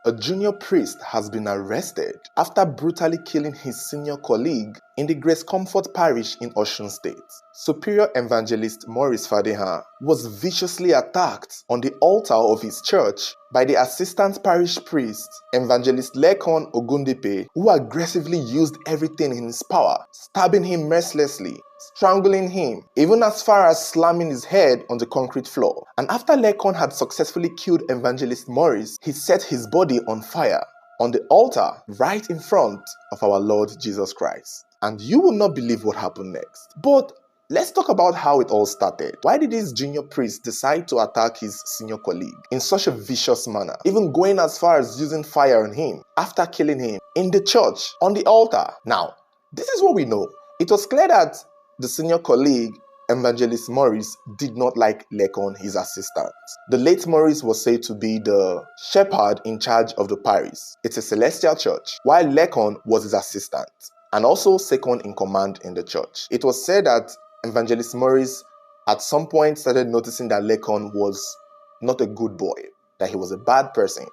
A junior priest has been arrested after brutally killing his senior colleague in the Grace Comfort Parish in Osun State. Superior Evangelist Maurice Fadehan was viciously attacked on the altar of his church by the assistant parish priest, Evangelist Lekon Ogundipe, who aggressively used everything in his power, stabbing him mercilessly, strangling him, even as far as slamming his head on the concrete floor. And after Lekon had successfully killed Evangelist Maurice, he set his body on fire on the altar right in front of our Lord Jesus Christ. And you will not believe what happened next. But let's talk about how it all started. Why did this junior priest decide to attack his senior colleague in such a vicious manner, even going as far as using fire on him after killing him in the church, on the altar? Now, this is what we know. It was clear that the senior colleague, Evangelist Maurice, did not like Lekon, his assistant. The late Maurice was said to be the shepherd in charge of the parish. It's a celestial church, while Lekon was his assistant and also second in command in the church. It was said that Evangelist Maurice at some point started noticing that Lekon was not a good boy, that he was a bad person.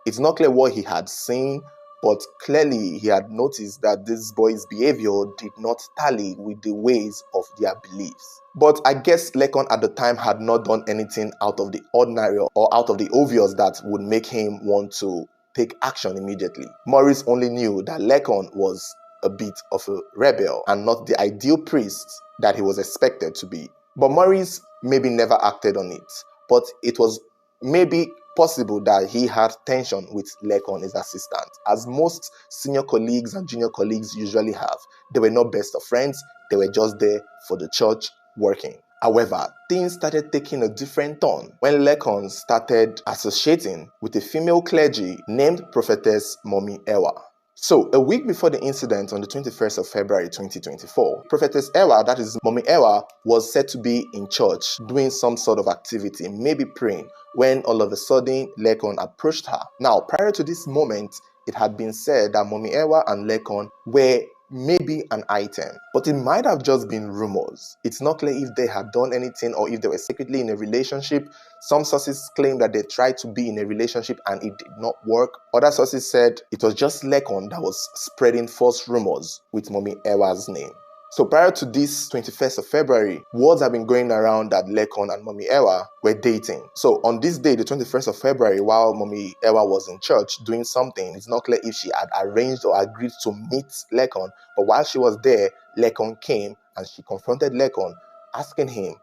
It's not clear what he had seen, but clearly he had noticed that this boy's behavior did not tally with the ways of their beliefs. But I guess Lekon at the time had not done anything out of the ordinary or out of the obvious that would make him want to take action immediately. Maurice only knew that Lekon was a bit of a rebel and not the ideal priest that he was expected to be. But Maurice maybe never acted on it, but it was maybe possible that he had tension with Lekon, his assistant, as most senior colleagues and junior colleagues usually have. They were not best of friends, they were just there for the church working. However, things started taking a different turn when Lekon started associating with a female clergy named Prophetess Mommy Ewa. So, a week before the incident on the 21st of February 2024, Prophetess Ewa, that is Mommy Ewa, was said to be in church doing some sort of activity, maybe praying, when all of a sudden Lekon approached her. Now, prior to this moment, it had been said that Mommy Ewa and Lekon were maybe an item, but it might have just been rumors. It's not clear if they had done anything or if they were secretly in a relationship. Some sources claim that they tried to be in a relationship and it did not work. Other sources said it was just Lekon that was spreading false rumors with Mommy Ewa's name. So prior to this 21st of February, words have been going around that Lekon and Mommy Ewa were dating. So on this day, the 21st of February, while Mommy Ewa was in church doing something, it's not clear if she had arranged or agreed to meet Lekon, but while she was there, Lekon came and she confronted Lekon, asking him,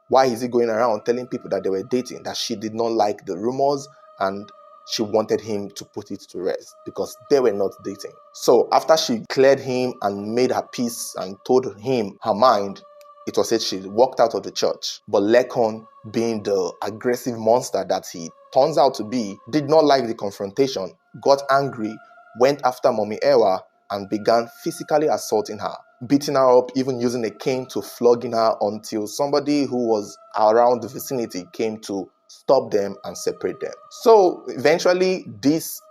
why is he going around telling people that they were dating, that she did not like the rumors and she wanted him to put it to rest because they were not dating. So after she cleared him and made her peace and told him her mind, it was said she walked out of the church. But Lekon, being the aggressive monster that he turns out to be, did not like the confrontation, got angry, went after Mommy Ewa and began physically assaulting her, beating her up, even using a cane to flogging her until somebody who was around the vicinity came to stop them and separate them. So eventually this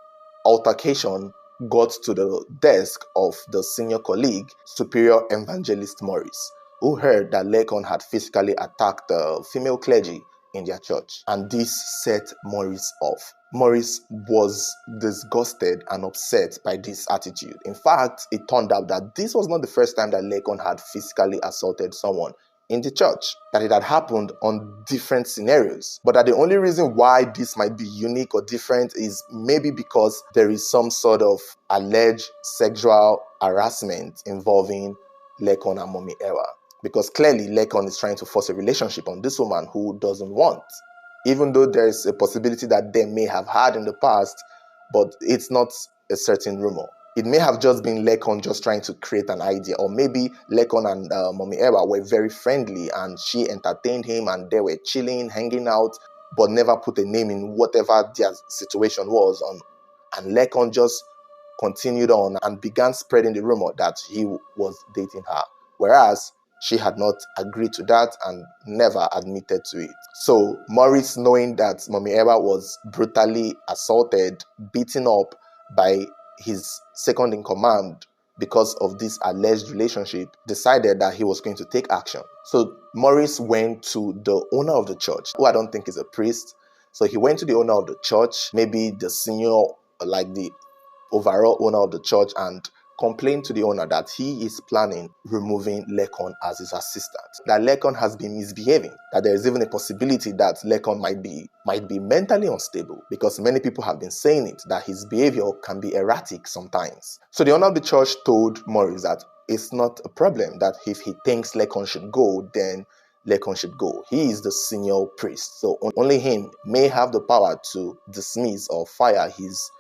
altercation got to the desk of the senior colleague, Superior Evangelist Maurice, who heard that Lekon had physically attacked the female clergy in their church, and this set Maurice off. Maurice was disgusted and upset by this attitude. In fact, it turned out that this was not the first time that Lekon had physically assaulted someone in the church, that it had happened on different scenarios, but that the only reason why this might be unique or different is maybe because there is some sort of alleged sexual harassment involving Lekon and Mommy Ewa, because clearly Lekon is trying to force a relationship on this woman who doesn't want, even though there is a possibility that they may have had in the past, but it's not a certain rumor. It may have just been Lekon just trying to create an idea, or maybe Lekon and Mommy Ewa were very friendly and she entertained him and they were chilling, hanging out, but never put a name in whatever their situation was on. And Lekon just continued on and began spreading the rumor that he was dating her, whereas she had not agreed to that and never admitted to it. So Maurice, knowing that Mommy Ewa was brutally assaulted, beaten up by his second in command because of this alleged relationship, decided that he was going to take action. So Maurice went to the owner of the church, who I don't think is a priest. So he went to the owner of the church, maybe the senior like the overall owner of the church, and complained to the owner that he is planning removing Lekon as his assistant. That Lekon has been misbehaving. That there is even a possibility that Lekon might be mentally unstable, because many people have been saying it, that his behavior can be erratic sometimes. So the owner of the church told Morris that it's not a problem, that if he thinks Lekon should go, then Lekon should go. He is the senior priest, so only him may have the power to dismiss or fire his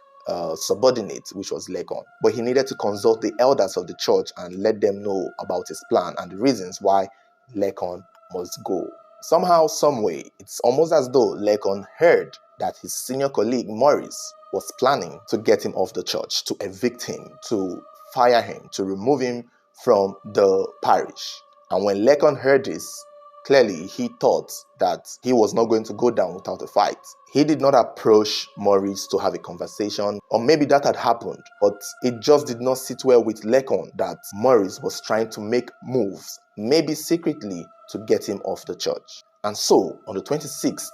subordinate, which was Lekon. But he needed to consult the elders of the church and let them know about his plan and the reasons why Lekon must go. Somehow, some way, it's almost as though Lekon heard that his senior colleague Morris was planning to get him off the church, to evict him, to fire him, to remove him from the parish. And when Lekon heard this, clearly, he thought that he was not going to go down without a fight. He did not approach Morris to have a conversation, or maybe that had happened, but it just did not sit well with Lekon that Morris was trying to make moves, maybe secretly, to get him off the church. And so, on the 26th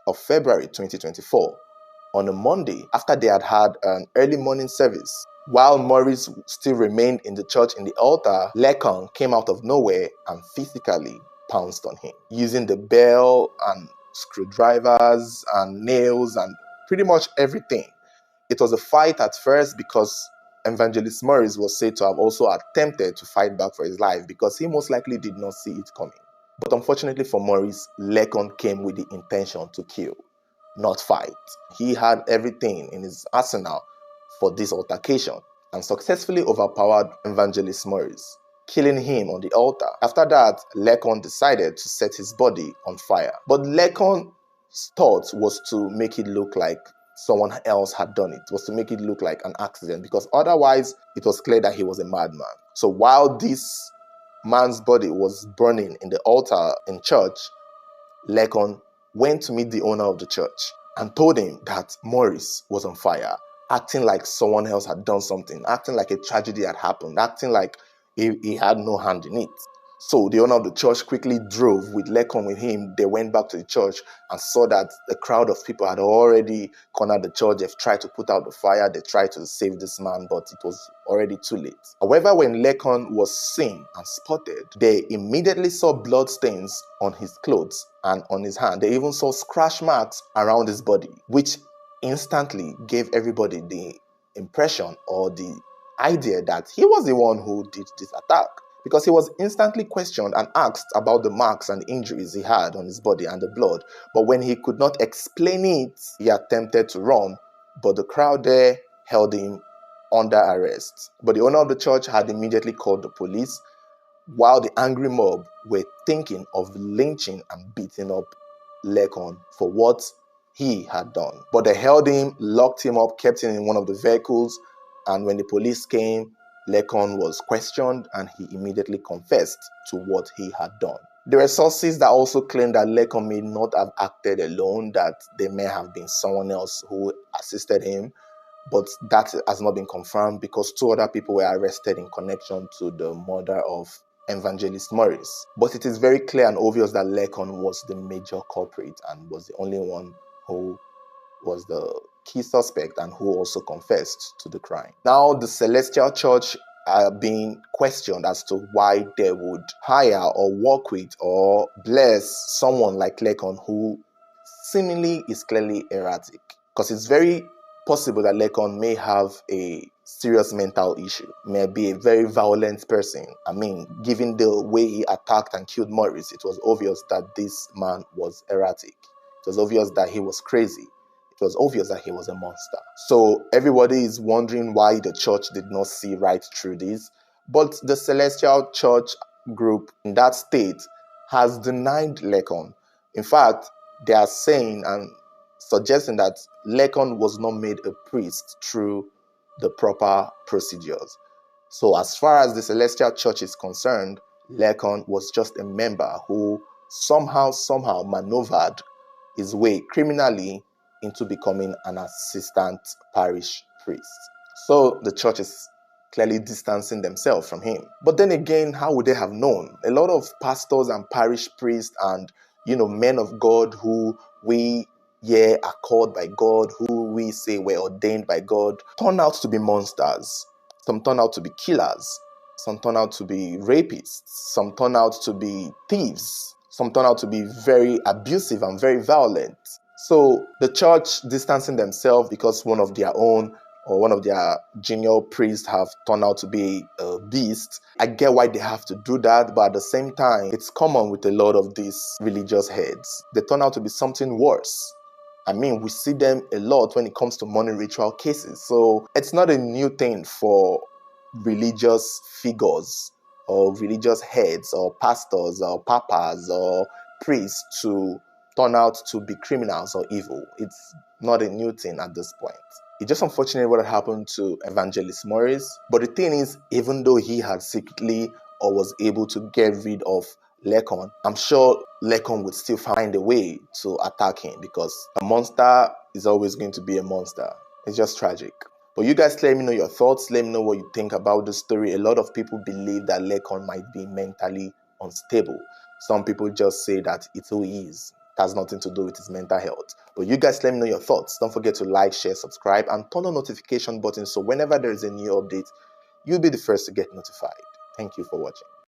of February 2024, on a Monday, after they had had an early morning service, while Morris still remained in the church in the altar, Lekon came out of nowhere and physically pounced on him, using the bell and screwdrivers and nails and pretty much everything. It was a fight at first because Evangelist Morris was said to have also attempted to fight back for his life, because he most likely did not see it coming. But unfortunately for Morris, Lekon came with the intention to kill, not fight. He had everything in his arsenal for this altercation and successfully overpowered Evangelist Morris, killing him on the altar. After that, Lekon decided to set his body on fire. But Lekon's thought was to make it look like someone else had done it, was to make it look like an accident, because otherwise it was clear that he was a madman. So while this man's body was burning in the altar in church, Lekon went to meet the owner of the church and told him that Morris was on fire, acting like someone else had done something, acting like a tragedy had happened, acting like he had no hand in it. So the owner of the church quickly drove with Lekon with him. They went back to the church and saw that the crowd of people had already cornered the church. They've tried to put out the fire. They tried to save this man, but it was already too late. However, when Lekon was seen and spotted, they immediately saw blood stains on his clothes and on his hand. They even saw scratch marks around his body, which instantly gave everybody the impression or the idea that he was the one who did this attack, because he was instantly questioned and asked about the marks and injuries he had on his body and the blood. But when he could not explain it, he attempted to run, but the crowd there held him under arrest. But the owner of the church had immediately called the police, while the angry mob were thinking of lynching and beating up Lekon for what he had done. But they held him, locked him up, kept him in one of the vehicles, and when the police came, Lekon was questioned and he immediately confessed to what he had done. There were sources that also claimed that Lekon may not have acted alone, that there may have been someone else who assisted him, but that has not been confirmed, because 2 other people were arrested in connection to the murder of Evangelist Morris. But it is very clear and obvious that Lekon was the major culprit and was the only one who was the key suspect and who also confessed to the crime. Now, the Celestial Church are being questioned as to why they would hire or work with or bless someone like Lekon, who seemingly is clearly erratic. Because it's very possible that Lekon may have a serious mental issue, may be a very violent person. I mean, given the way he attacked and killed Morris, it was obvious that this man was erratic. It was obvious that he was crazy. It was obvious that he was a monster. So everybody is wondering why the church did not see right through this. But the Celestial Church group in that state has denied Lekon. In fact, they are saying and suggesting that Lekon was not made a priest through the proper procedures. So as far as the Celestial Church is concerned, Lekon was just a member who somehow maneuvered his way criminally into becoming an assistant parish priest. So the church is clearly distancing themselves from him. But then again, how would they have known? A lot of pastors and parish priests and men of God who we are called by God, who we say were ordained by God turn out to be monsters. Some turn out to be killers. Some turn out to be rapists. Some turn out to be thieves. Some turn out to be very abusive and very violent. So the church distancing themselves because one of their own or one of their junior priests have turned out to be a beast. I get why they have to do that, but at the same time, it's common with a lot of these religious heads. They turn out to be something worse. I mean, we see them a lot when it comes to money ritual cases. So it's not a new thing for religious figures or religious heads or pastors or papas or priests to turn out to be criminals or evil. It's not a new thing at this point. It's just unfortunate what had happened to Evangelist Morris. But the thing is, even though he had secretly or was able to get rid of Lekon, I'm sure Lekon would still find a way to attack him because a monster is always going to be a monster. It's just tragic. But you guys let me know your thoughts. Let me know what you think about the story. A lot of people believe that Lekon might be mentally unstable. Some people just say that it's who he is. It has nothing to do with his mental health. But you guys let me know your thoughts. Don't forget to like, share, subscribe, and turn on notification button so whenever there is a new update, you'll be the first to get notified. Thank you for watching.